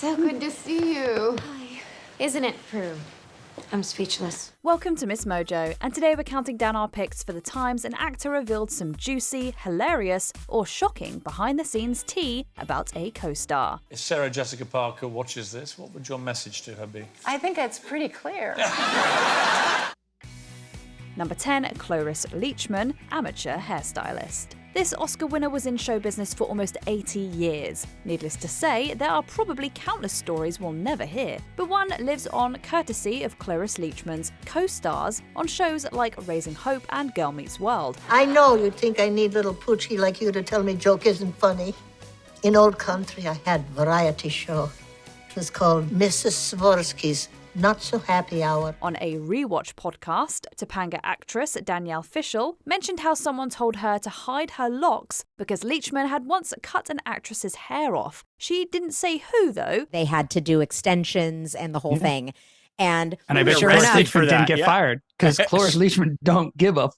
So good to see you. Hi. Isn't it, Prue? I'm speechless. Welcome to MsMojo, and today we're counting down our picks for the times an actor revealed some juicy, hilarious, or shocking behind-the-scenes tea about a co-star. If Sarah Jessica Parker watches this, what would your message to her be? I think it's pretty clear. Number 10, Cloris Leechman, amateur hairstylist. This Oscar winner was in show business for almost 80 years. Needless to say, there are probably countless stories we'll never hear, but one lives on courtesy of Cloris Leechman's co-stars on shows like Raising Hope and Girl Meets World. I know you think I need little poochie like you to tell me joke isn't funny. In old country, I had variety show. It was called Mrs. Swirsky's Not So Happy Hour. On a rewatch podcast, Topanga actress Danielle Fishel mentioned how someone told her to hide her locks because Leechman had once cut an actress's hair off. She didn't say who, though. They had to do extensions and the whole thing. And I bet sure Cloris enough, Leechman didn't get fired because Cloris Leechman don't give a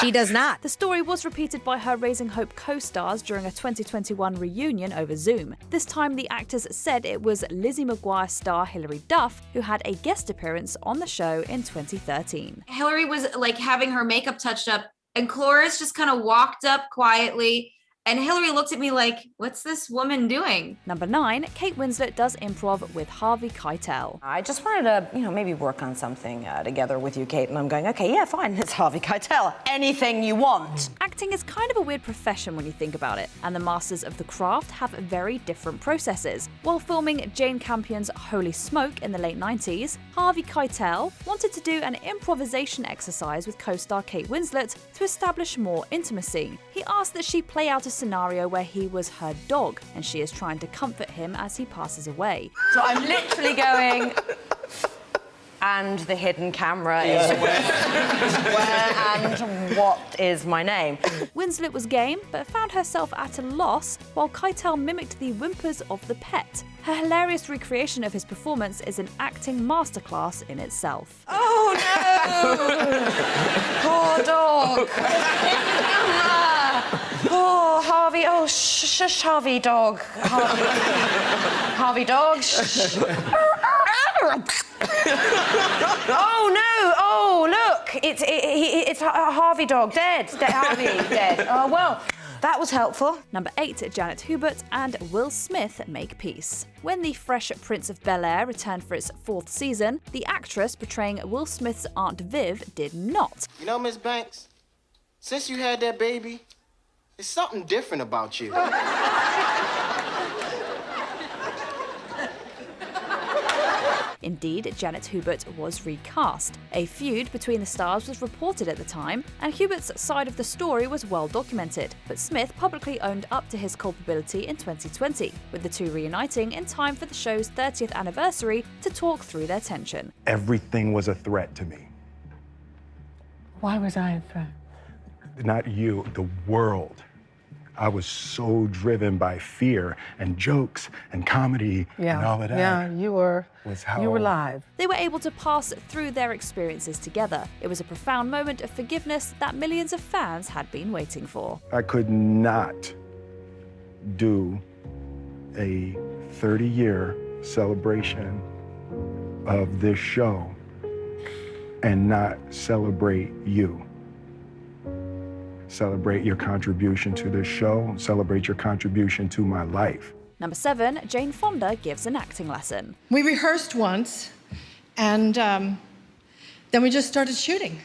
she does not. The story was repeated by her Raising Hope co-stars during a 2021 reunion over Zoom. This time, the actors said it was Lizzie McGuire star Hilary Duff who had a guest appearance on the show in 2013. Hilary was like having her makeup touched up, and Cloris just kind of walked up quietly. And Hilary looked at me like, what's this woman doing? Number 9, Kate Winslet does improv with Harvey Keitel. I just wanted to, maybe work on something together with you, Kate. And I'm going, okay, yeah, fine. It's Harvey Keitel. Anything you want. Acting is kind of a weird profession when you think about it, and the masters of the craft have very different processes. While filming Jane Campion's Holy Smoke in the late 90s, Harvey Keitel wanted to do an improvisation exercise with co-star Kate Winslet to establish more intimacy. He asked that she play out a scenario where he was her dog and she is trying to comfort him as he passes away. So I'm literally going, and the hidden camera is where and what is my name? Winslet was game, but found herself at a loss while Keitel mimicked the whimpers of the pet. Her hilarious recreation of his performance is an acting masterclass in itself. Oh no! Poor dog. Oh, Harvey. Oh, shush, Harvey dog. Harvey dog. Shh. Oh no! Oh look! It's Harvey dog dead. Harvey dead. Oh well. That was helpful. Number 8, Janet Hubert and Will Smith make peace. When The Fresh Prince of Bel-Air returned for its 4th season, the actress portraying Will Smith's Aunt Viv did not. You know, Miss Banks, since you had that baby, there's something different about you. Indeed, Janet Hubert was recast. A feud between the stars was reported at the time, and Hubert's side of the story was well documented, but Smith publicly owned up to his culpability in 2020, with the two reuniting in time for the show's 30th anniversary to talk through their tension. Everything was a threat to me. Why was I a threat? Not you, the world. I was so driven by fear and jokes and comedy and all of that. Yeah, you were live. They were able to pass through their experiences together. It was a profound moment of forgiveness that millions of fans had been waiting for. I could not do a 30-year celebration of this show and not celebrate you. Celebrate your contribution to this show, celebrate your contribution to my life. Number 7, Jane Fonda gives an acting lesson. We rehearsed once, and then we just started shooting.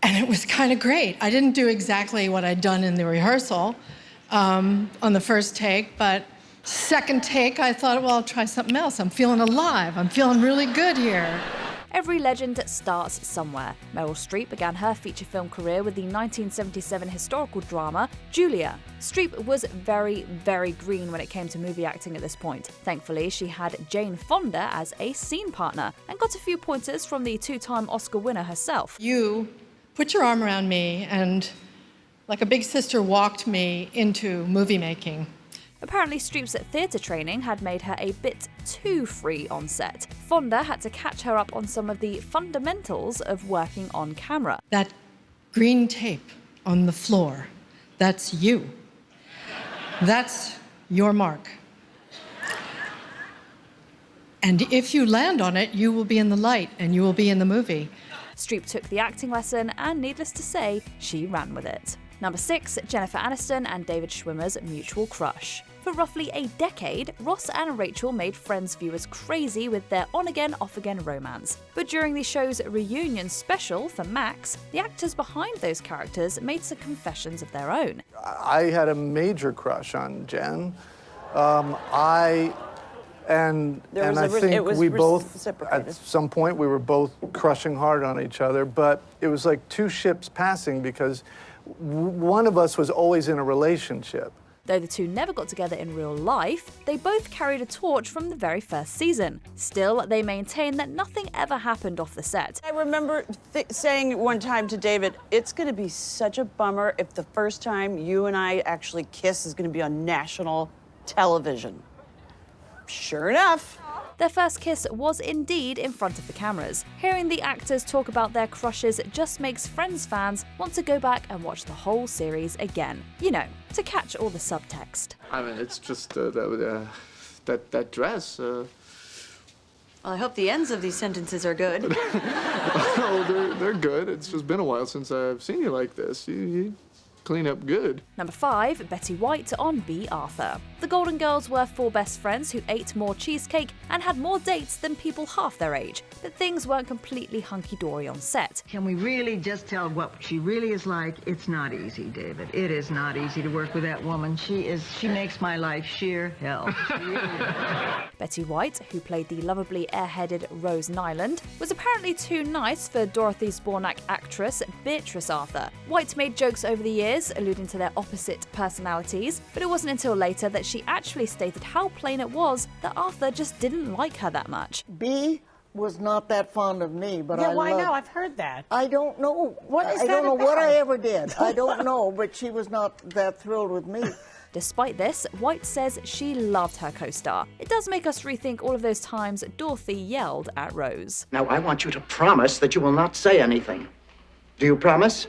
And it was kind of great. I didn't do exactly what I'd done in the rehearsal on the first take, but second take, I thought, well, I'll try something else. I'm feeling alive. I'm feeling really good here. Every legend starts somewhere. Meryl Streep began her feature film career with the 1977 historical drama Julia. Streep was very, very green when it came to movie acting at this point. Thankfully, she had Jane Fonda as a scene partner and got a few pointers from the 2-time Oscar winner herself. You put your arm around me and, like a big sister, walked me into movie making. Apparently, Streep's theatre training had made her a bit too free on set. Fonda had to catch her up on some of the fundamentals of working on camera. That green tape on the floor, that's you. That's your mark. And if you land on it, you will be in the light and you will be in the movie. Streep took the acting lesson and, needless to say, she ran with it. Number 6, Jennifer Aniston and David Schwimmer's mutual crush. For roughly a decade, Ross and Rachel made Friends viewers crazy with their on-again, off-again romance. But during the show's reunion special for Max, the actors behind those characters made some confessions of their own. I had a major crush on Jen. And I think we both, at some point, we were both crushing hard on each other, but it was like two ships passing because one of us was always in a relationship. Though the two never got together in real life, they both carried a torch from the very first season. Still, they maintain that nothing ever happened off the set. I remember saying one time to David, it's going to be such a bummer if the first time you and I actually kiss is going to be on national television. Sure enough. Their first kiss was indeed in front of the cameras. Hearing the actors talk about their crushes just makes Friends fans want to go back and watch the whole series again. You know, to catch all the subtext. I mean, it's just that dress. Well, I hope the ends of these sentences are good. Oh, they're good. It's just been a while since I've seen you like this. You clean up good. Number 5, Betty White on B. Arthur. The Golden Girls were 4 best friends who ate more cheesecake and had more dates than people half their age, but things weren't completely hunky-dory on set. Can we really just tell what she really is like? It's not easy, David. It is not easy to work with that woman. She makes my life sheer hell. Betty White, who played the lovably airheaded Rose Nyland, was apparently too nice for Dorothy Zbornak actress Beatrice Arthur. White made jokes over the years, alluding to their opposite personalities, but it wasn't until later that she actually stated how plain it was that Arthur just didn't like her that much. B was not that fond of me, but yeah, I why loved... now? I've heard that. I don't know. What is I that don't know about? what I ever did. I don't know, but she was not that thrilled with me. Despite this, White says she loved her co-star. It does make us rethink all of those times Dorothy yelled at Rose. Now, I want you to promise that you will not say anything. Do you promise?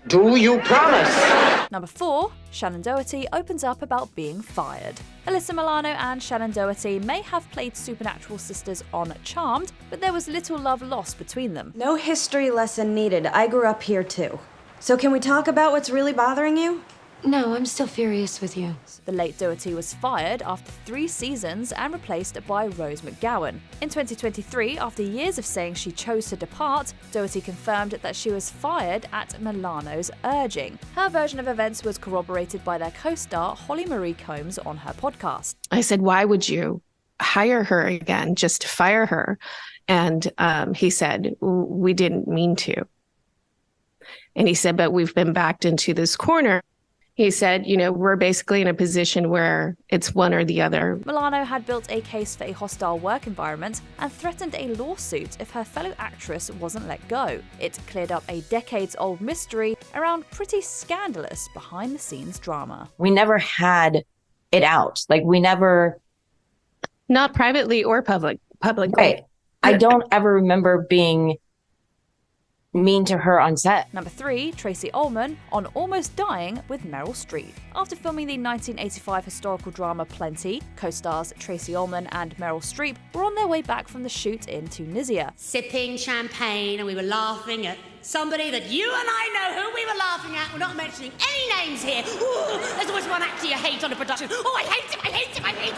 Do you promise? Number 4, Shannon Doherty opens up about being fired. Alyssa Milano and Shannon Doherty may have played supernatural sisters on Charmed, but there was little love lost between them. No history lesson needed. I grew up here too. So can we talk about what's really bothering you? No, I'm still furious with you. The late Doherty was fired after 3 seasons and replaced by Rose McGowan. In 2023, after years of saying she chose to depart, Doherty confirmed that she was fired at Milano's urging. Her version of events was corroborated by their co-star Holly Marie Combs on her podcast. I said, why would you hire her again, just to fire her? And he said, we didn't mean to. And he said, but we've been backed into this corner. He said, you know, we're basically in a position where it's one or the other. Milano had built a case for a hostile work environment and threatened a lawsuit if her fellow actress wasn't let go. It cleared up a decades-old mystery around pretty scandalous behind-the-scenes drama. We never had it out. Like, we never... Not privately or publicly. Right. I don't ever remember being mean to her on set. Number 3, Tracy Ullman on Almost Dying with Meryl Streep. After filming the 1985 historical drama Plenty, co-stars Tracy Ullman and Meryl Streep were on their way back from the shoot in Tunisia. Sipping champagne, and we were laughing at somebody that you and I know who we were laughing at. We're not mentioning any names here. Ooh, there's always one actor you hate on a production. Oh, I hate him, I hate him, I hate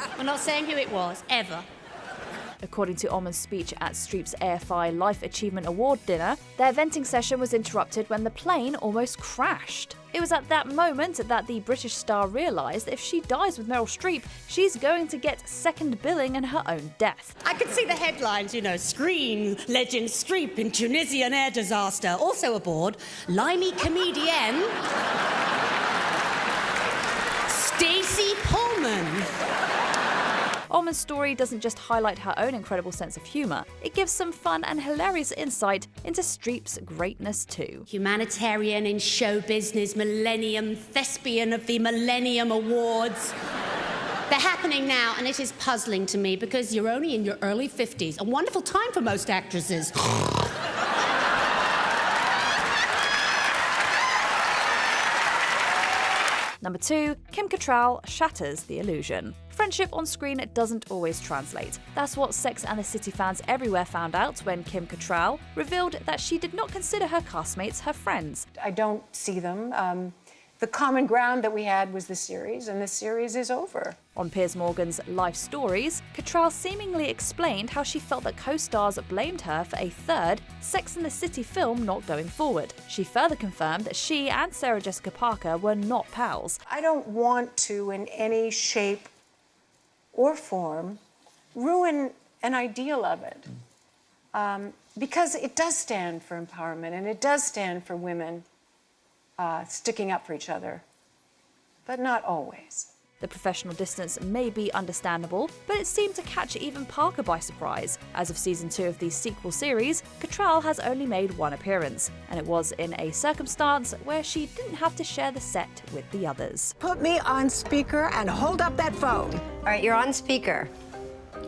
him. We're not saying who it was, ever. According to Ullman's speech at Streep's AFI Life Achievement Award dinner, their venting session was interrupted when the plane almost crashed. It was at that moment that the British star realised that if she dies with Meryl Streep, she's going to get second billing in her own death. I could see the headlines, you know, screen legend Streep in Tunisian air disaster. Also aboard, limey comedienne Stacey Pullman. Ullman's story doesn't just highlight her own incredible sense of humour, it gives some fun and hilarious insight into Streep's greatness too. Humanitarian in show business, millennium thespian of the Millennium Awards. They're happening now, and it is puzzling to me because you're only in your early 50s. A wonderful time for most actresses. Number Number 2, Kim Cattrall shatters the illusion. Friendship on screen doesn't always translate. That's what Sex and the City fans everywhere found out when Kim Cattrall revealed that she did not consider her castmates her friends. I don't see them. The common ground that we had was the series, and the series is over. On Piers Morgan's Life Stories, Cattrall seemingly explained how she felt that co-stars blamed her for a third Sex and the City film not going forward. She further confirmed that she and Sarah Jessica Parker were not pals. I don't want to, in any shape or form, ruin an ideal of it. Because it does stand for empowerment, and it does stand for women sticking up for each other, but not always. The professional distance may be understandable, but it seemed to catch even Parker by surprise. As of season 2 of the sequel series, Cattrall has only made one appearance, and it was in a circumstance where she didn't have to share the set with the others. Put me on speaker and hold up that phone. All right, you're on speaker.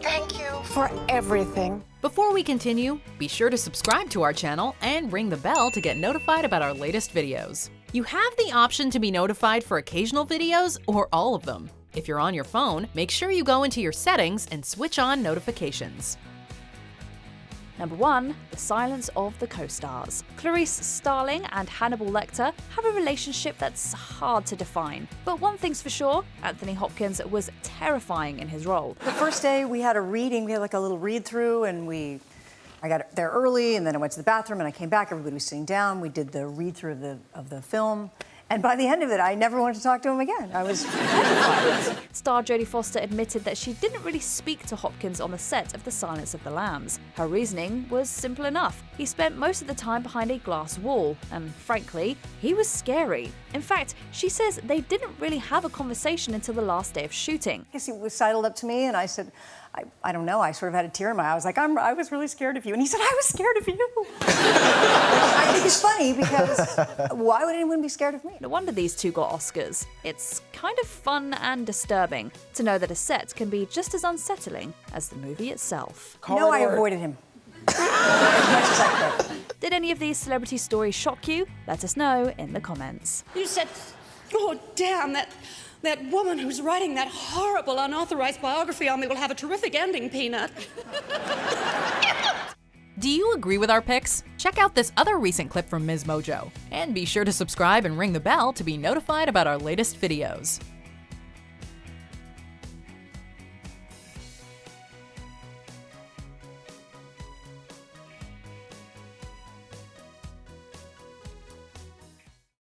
Thank you for everything. Before we continue, be sure to subscribe to our channel and ring the bell to get notified about our latest videos. You have the option to be notified for occasional videos or all of them. If you're on your phone, make sure you go into your settings and switch on notifications. Number 1, the silence of the co-stars. Clarice Starling and Hannibal Lecter have a relationship that's hard to define. But one thing's for sure, Anthony Hopkins was terrifying in his role. The first day we had a reading, we had like a little read through, and I got there early, and then I went to the bathroom, and I came back, everybody was sitting down, we did the read through of the film. And by the end of it, I never wanted to talk to him again. I was petrified. Star Jodie Foster admitted that she didn't really speak to Hopkins on the set of The Silence of the Lambs. Her reasoning was simple enough. He spent most of the time behind a glass wall, and frankly, he was scary. In fact, she says they didn't really have a conversation until the last day of shooting. He was sidled up to me, and I said, I don't know, I sort of had a tear in my eye. I was like, I was really scared of you. And he said, I was scared of you. I think it's funny because why would anyone be scared of me? No wonder these two got Oscars. It's kind of fun and disturbing to know that a set can be just as unsettling as the movie itself. No, I avoided him. As much as I could. Did any of these celebrity stories shock you? Let us know in the comments. You said, oh, damn, that woman who's writing that horrible unauthorized biography on me will have a terrific ending, Peanut. Do you agree with our picks? Check out this other recent clip from MsMojo. And be sure to subscribe and ring the bell to be notified about our latest videos.